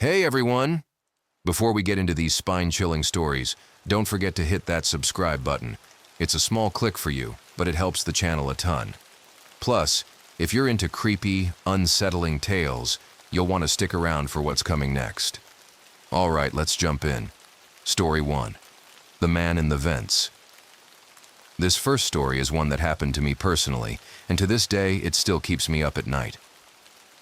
Hey everyone! Before we get into these spine-chilling stories, don't forget to hit that subscribe button. It's a small click for you, but it helps the channel a ton. Plus, if you're into creepy, unsettling tales, you'll want to stick around for what's coming next. Alright, let's jump in. Story 1. The Man in the Vents. This first story is one that happened to me personally, and to this day it still keeps me up at night.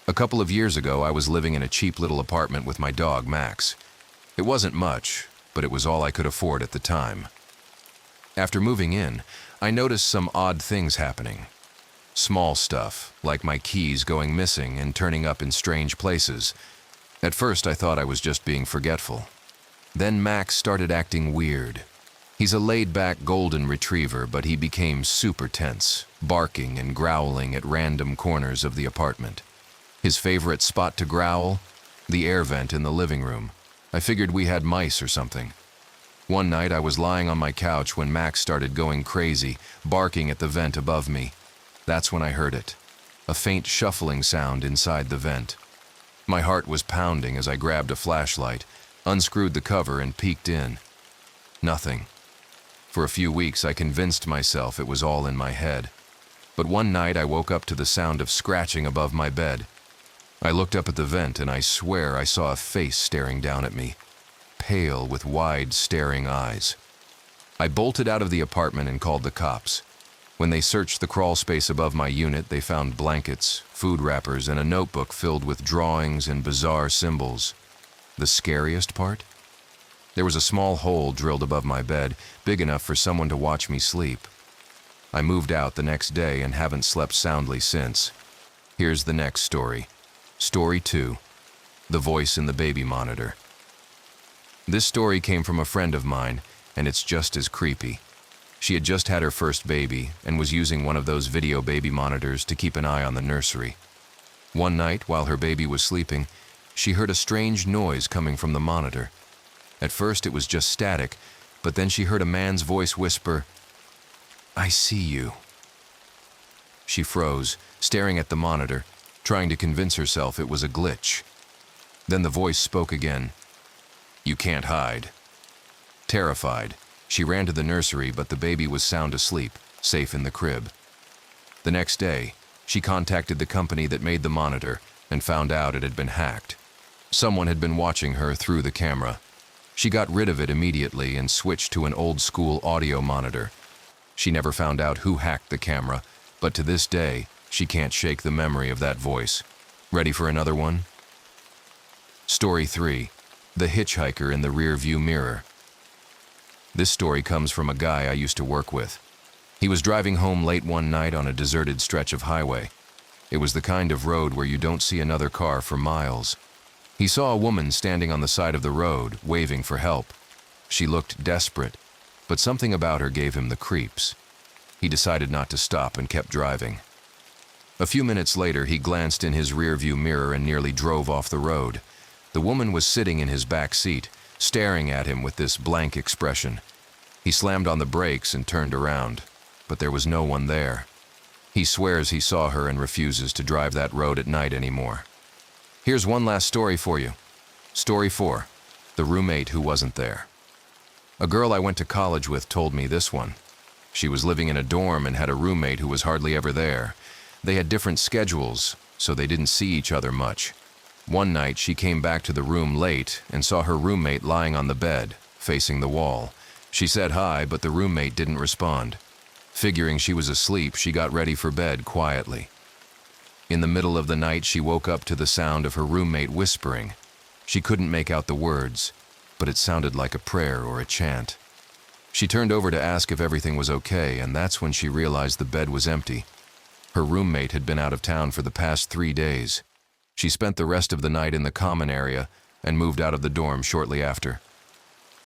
A couple of years ago, I was living in a cheap little apartment with my dog, Max. It wasn't much, but it was all I could afford at the time. After moving in, I noticed some odd things happening. Small stuff, like my keys going missing and turning up in strange places. At first, I thought I was just being forgetful. Then Max started acting weird. He's a laid-back golden retriever, but he became super tense, barking and growling at random corners of the apartment. His favorite spot to growl? The air vent in the living room. I figured we had mice or something. One night I was lying on my couch when Max started going crazy, barking at the vent above me. That's when I heard it. A faint shuffling sound inside the vent. My heart was pounding as I grabbed a flashlight, unscrewed the cover and peeked in. Nothing. For a few weeks I convinced myself it was all in my head. But one night I woke up to the sound of scratching above my bed. I looked up at the vent and I swear I saw a face staring down at me, pale with wide, staring eyes. I bolted out of the apartment and called the cops. When they searched the crawl space above my unit, they found blankets, food wrappers, and a notebook filled with drawings and bizarre symbols. The scariest part? There was a small hole drilled above my bed, big enough for someone to watch me sleep. I moved out the next day and haven't slept soundly since. Here's the next story. Story 2. The Voice in the Baby Monitor. This story came from a friend of mine, and it's just as creepy. She had just had her first baby and was using one of those video baby monitors to keep an eye on the nursery. One night, while her baby was sleeping, she heard a strange noise coming from the monitor. At first it was just static, but then she heard a man's voice whisper, "I see you." She froze, staring at the monitor, trying to convince herself it was a glitch. Then the voice spoke again. "You can't hide." Terrified, she ran to the nursery, but the baby was sound asleep, safe in the crib. The next day, she contacted the company that made the monitor and found out it had been hacked. Someone had been watching her through the camera. She got rid of it immediately and switched to an old-school audio monitor. She never found out who hacked the camera, but to this day, she can't shake the memory of that voice. Ready for another one? Story 3. The Hitchhiker in the Rearview Mirror. This story comes from a guy I used to work with. He was driving home late one night on a deserted stretch of highway. It was the kind of road where you don't see another car for miles. He saw a woman standing on the side of the road, waving for help. She looked desperate, but something about her gave him the creeps. He decided not to stop and kept driving. A few minutes later, he glanced in his rearview mirror and nearly drove off the road. The woman was sitting in his back seat, staring at him with this blank expression. He slammed on the brakes and turned around, but there was no one there. He swears he saw her and refuses to drive that road at night anymore. Here's one last story for you. Story 4. The Roommate Who Wasn't There. A girl I went to college with told me this one. She was living in a dorm and had a roommate who was hardly ever there. They had different schedules, so they didn't see each other much. One night, she came back to the room late and saw her roommate lying on the bed, facing the wall. She said hi, but the roommate didn't respond. Figuring she was asleep, she got ready for bed quietly. In the middle of the night, she woke up to the sound of her roommate whispering. She couldn't make out the words, but it sounded like a prayer or a chant. She turned over to ask if everything was okay, and that's when she realized the bed was empty. Her roommate had been out of town for the past 3 days. She spent the rest of the night in the common area and moved out of the dorm shortly after.